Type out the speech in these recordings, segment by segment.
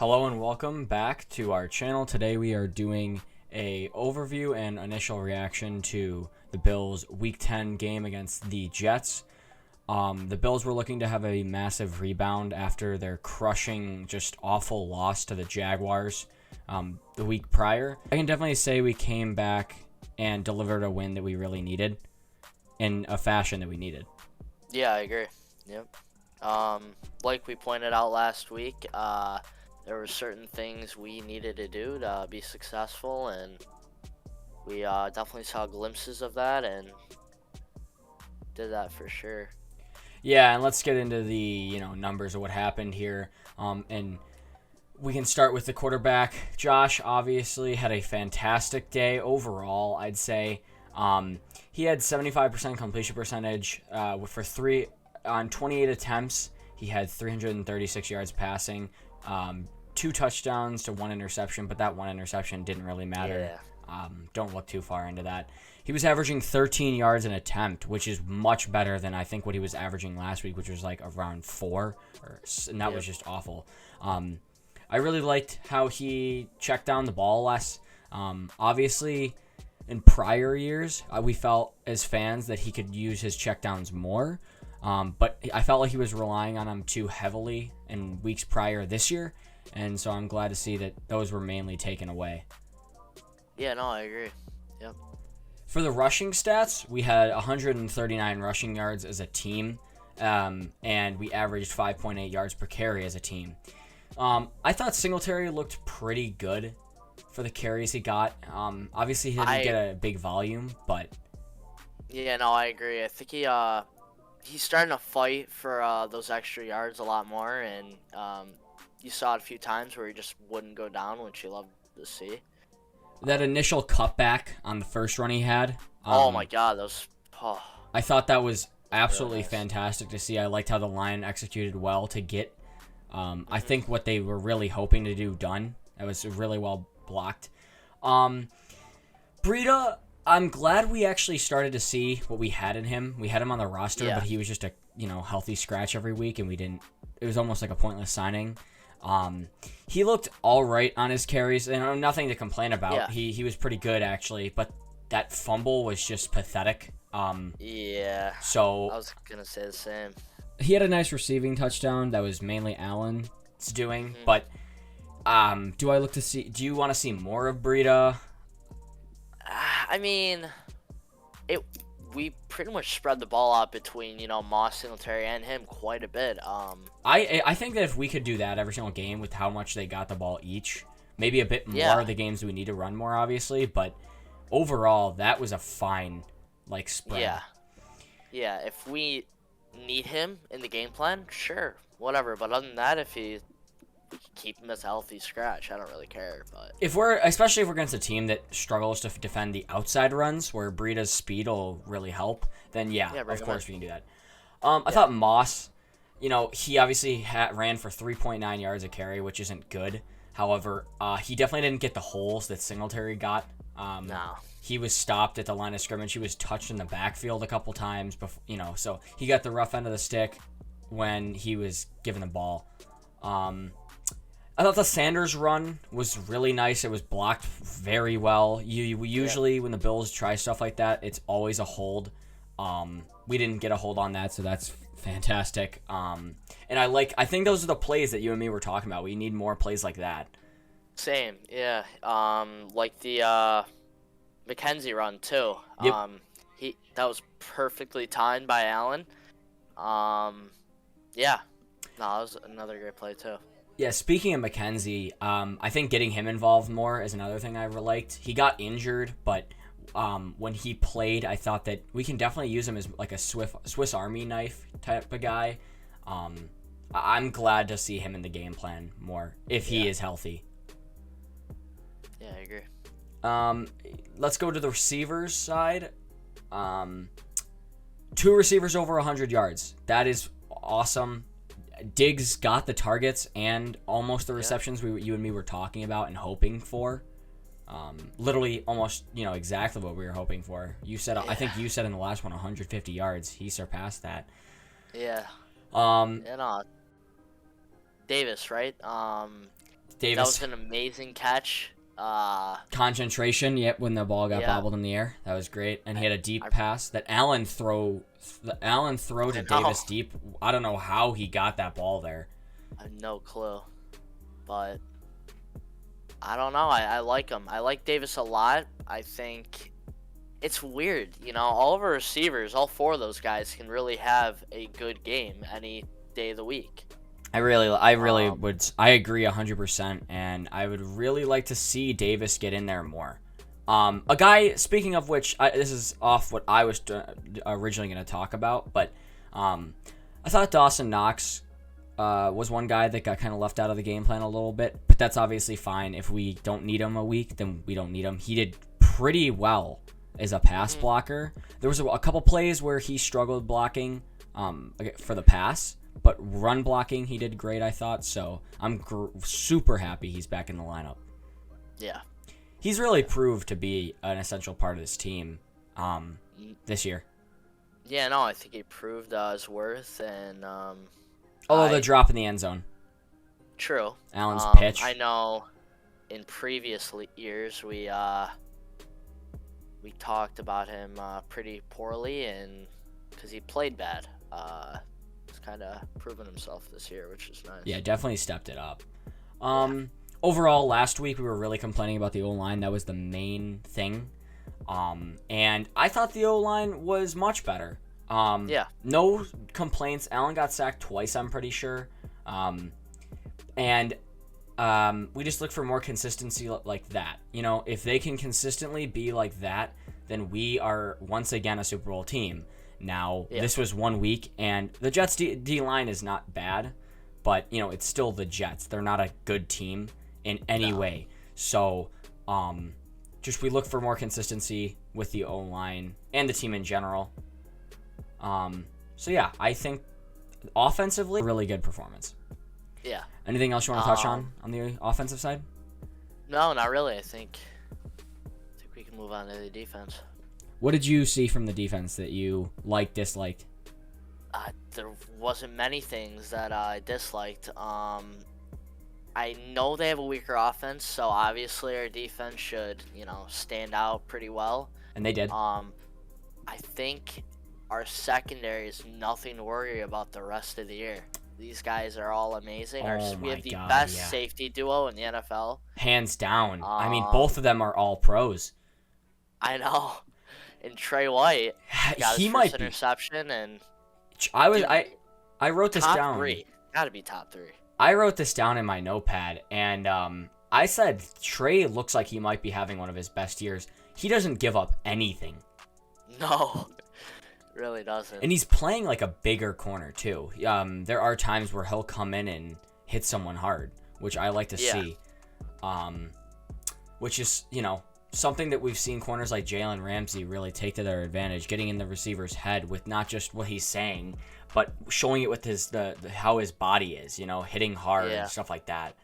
Hello and welcome back to our channel. Today we are doing a overview and initial reaction to the Bills Week 10 game against the Jets. The Bills were looking to have a massive rebound after their crushing, just awful loss to the Jaguars the week prior. I can definitely say we came back and delivered a win that we really needed in a fashion that we needed. Yeah, I agree. Yep. Like we pointed out last week, there were certain things we needed to do to be successful, and we definitely saw glimpses of that and did that for sure. Yeah, and let's get into the numbers of what happened here. And we can start with the quarterback. Josh obviously had a fantastic day overall, I'd say. He had 75% completion percentage for 28 attempts. He had 336 yards passing, 2 touchdowns to 1 interception, but that 1 interception didn't really matter. Yeah. Don't look too far into that. He was averaging 13 yards an attempt, which is much better than I think what he was averaging last week, which was like around 4, and that was just awful. I really liked how he checked down the ball less. Obviously, in prior years, we felt as fans that he could use his checkdowns more, but I felt like he was relying on them too heavily in weeks prior this year, and so I'm glad to see that those were mainly taken away. Yeah, no, I agree. Yep. For the rushing stats, we had 139 rushing yards as a team, and we averaged 5.8 yards per carry as a team. I thought Singletary looked pretty good for the carries he got. Obviously, he didn't get a big volume, but... Yeah, no, I agree. I think he's starting to fight for those extra yards a lot more, and you saw it a few times where he just wouldn't go down, which you love to see. That initial cutback on the first run he had. Oh my God, those. Oh, I thought that was absolutely really nice. Fantastic to see. I liked how the line executed well to get, I think, what they were really hoping to do done. That was really well blocked. Breida, I'm glad we actually started to see what we had in him. We had him on the roster, but he was just a healthy scratch every week, and we didn't. It was almost like a pointless signing. He looked all right on his carries, and nothing to complain about. Yeah. He was pretty good actually, but that fumble was just pathetic. Yeah. So I was gonna say the same. he had a nice receiving touchdown that was mainly Allen's doing, but do you want to see more of Breida? I mean, we pretty much spread the ball out between Moss, Singletary, and him quite a bit. I think that if we could do that every single game with how much they got the ball each, maybe a bit more of the games we need to run more, obviously, but overall that was a fine spread. Yeah. If we need him in the game plan, sure, whatever. But other than that, if we can keep him as a healthy scratch, I don't really care. But especially if we're against a team that struggles to defend the outside runs, where Breida's speed will really help, then of course we can do that. I thought Moss, he obviously ran for 3.9 yards a carry, which isn't good. However, he definitely didn't get the holes that Singletary got. No. He was stopped at the line of scrimmage. He was touched in the backfield a couple times, before, so he got the rough end of the stick when he was given the ball. I thought the Sanders run was really nice. It was blocked very well. We usually, when the Bills try stuff like that, it's always a hold. We didn't get a hold on that, so that's fantastic. And I think those are the plays that you and me were talking about. We need more plays like that. Same, yeah. Like the McKenzie run too. Yep. That was perfectly timed by Allen. Yeah. No, that was another great play too. Yeah, speaking of McKenzie, I think getting him involved more is another thing I liked. He got injured, but when he played, I thought that we can definitely use him as like a Swiss Army knife type of guy. I'm glad to see him in the game plan more if he is healthy. Yeah, I agree. Let's go to the receivers side. 2 receivers over 100 yards. That is awesome. Diggs got the targets and almost the receptions you and me were talking about and hoping for. Literally almost, exactly what we were hoping for. You said, I think you said in the last one 150 yards. He surpassed that. Yeah. Um, And Davis, right? Davis. was an amazing catch. Concentration, yep, when the ball got Yeah. bobbled in the air. That was great. And he had a deep pass. That Allen throw to Davis deep. I don't know how he got that ball there. I have no clue. But I don't know. I like him. I like Davis a lot. I think it's weird. All of our receivers, all 4 of those guys can really have a good game any day of the week. I really would. I agree 100%, and I would really like to see Davis get in there more. A guy. Speaking of which, this is off what I was originally going to talk about, but I thought Dawson Knox was one guy that got kind of left out of the game plan a little bit, but that's obviously fine. If we don't need him a week, then we don't need him. He did pretty well as a pass blocker. There was a couple plays where he struggled blocking for the pass. But run blocking, he did great, I thought. So I'm super happy he's back in the lineup. Yeah. He's really proved to be an essential part of this team this year. Yeah, no, I think he proved his worth. And although the drop in the end zone. True. Allen's pitch. I know in previous years we talked about him pretty poorly, and because he played bad. Kind of proven himself this year, which is nice. Yeah, definitely stepped it up. Overall, last week we were really complaining about the O-line. That was the main thing. And I thought the O-line was much better. Yeah. No complaints. Allen got sacked twice, I'm pretty sure. And we just look for more consistency like that. If they can consistently be like that, then we are once again a Super Bowl team. Now, This was 1 week, and the Jets' D-line is not bad, but, it's still the Jets. They're not a good team in any way. So, we look for more consistency with the O-line and the team in general. I think offensively, really good performance. Yeah. Anything else you want to touch on the offensive side? No, not really. I think we can move on to the defense. What did you see from the defense that you disliked? There wasn't many things that I disliked. I know they have a weaker offense, so obviously our defense should, stand out pretty well. And they did. I think our secondary is nothing to worry about the rest of the year. These guys are all amazing. We have the best safety duo in the NFL. Hands down. Both of them are all pros. I know. And Trey White got his first interception, and I wrote this down. Top 3. Gotta be top 3. I wrote this down in my notepad, and I said Trey looks like he might be having one of his best years. He doesn't give up anything. No, really doesn't. And he's playing like a bigger corner too. There are times where he'll come in and hit someone hard, which I like to see. Which is, something that we've seen corners like Jalen Ramsey really take to their advantage, getting in the receiver's head with not just what he's saying, but showing it with how his body is, hitting hard and stuff like that.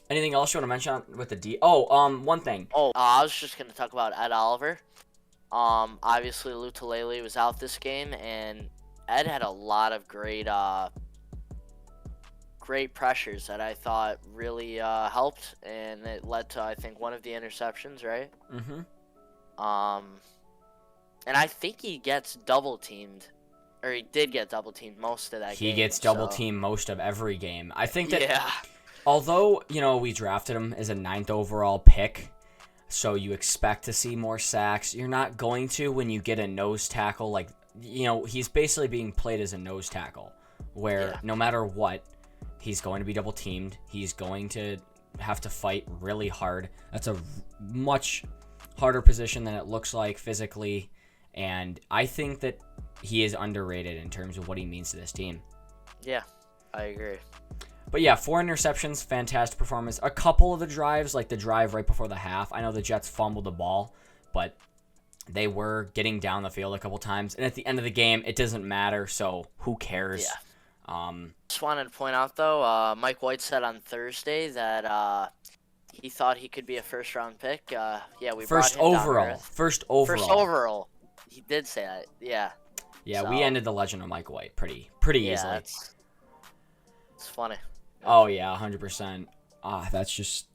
Anything else you want to mention with the D? One thing. I was just going to talk about Ed Oliver. Obviously, Lou Tulele was out this game, and Ed had a lot of great pressures that I thought really helped, and it led to, I think, one of the interceptions, right? Mm-hmm. And I think he gets double-teamed, or he did get double-teamed most of that game. He gets double-teamed most of every game. I think that, although, we drafted him as a 9th overall pick, so you expect to see more sacks, you're not going to when you get a nose tackle. He's basically being played as a nose tackle, where no matter what, he's going to be double teamed. He's going to have to fight really hard. That's a much harder position than it looks like physically. And I think that he is underrated in terms of what he means to this team. Yeah, I agree. But yeah, 4 interceptions, fantastic performance. A couple of the drives, like the drive right before the half, I know the Jets fumbled the ball, but they were getting down the field a couple times. And at the end of the game, it doesn't matter, so who cares? Yeah. Just wanted to point out, though, Mike White said on Thursday that he thought he could be a first-round pick. We brought him down to earth. First overall. He did say that, yeah. Yeah, we ended the legend of Mike White pretty easily. It's funny. Oh yeah, 100%. That's just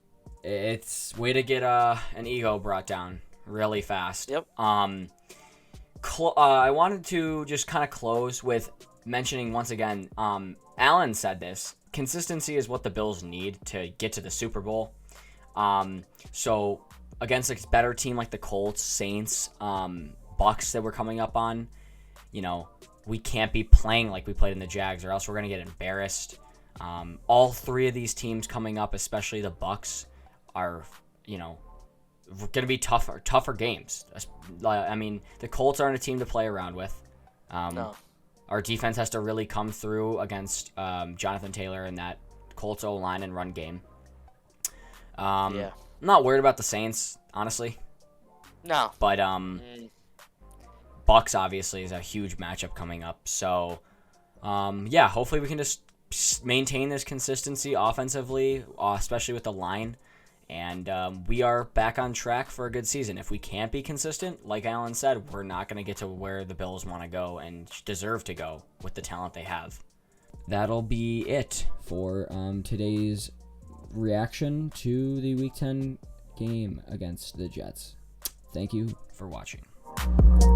it's way to get an ego brought down really fast. Yep. I wanted to just kind of close with mentioning once again. Allen said this: consistency is what the Bills need to get to the Super Bowl. So against a better team like the Colts, Saints, Bucks that we're coming up on, we can't be playing like we played in the Jags, or else we're gonna get embarrassed. All three of these teams coming up, especially the Bucks, are gonna be tougher games. I mean, the Colts aren't a team to play around with. No. Our defense has to really come through against Jonathan Taylor and that Colts O-line and run game. Yeah. I'm not worried about the Saints, honestly. No. But Bucks obviously is a huge matchup coming up. So, hopefully we can just maintain this consistency offensively, especially with the line. And we are back on track for a good season. If we can't be consistent, like Alan said, we're not going to get to where the Bills want to go and deserve to go with the talent they have. That'll be it for today's reaction to the Week 10 game against the Jets. Thank you for watching.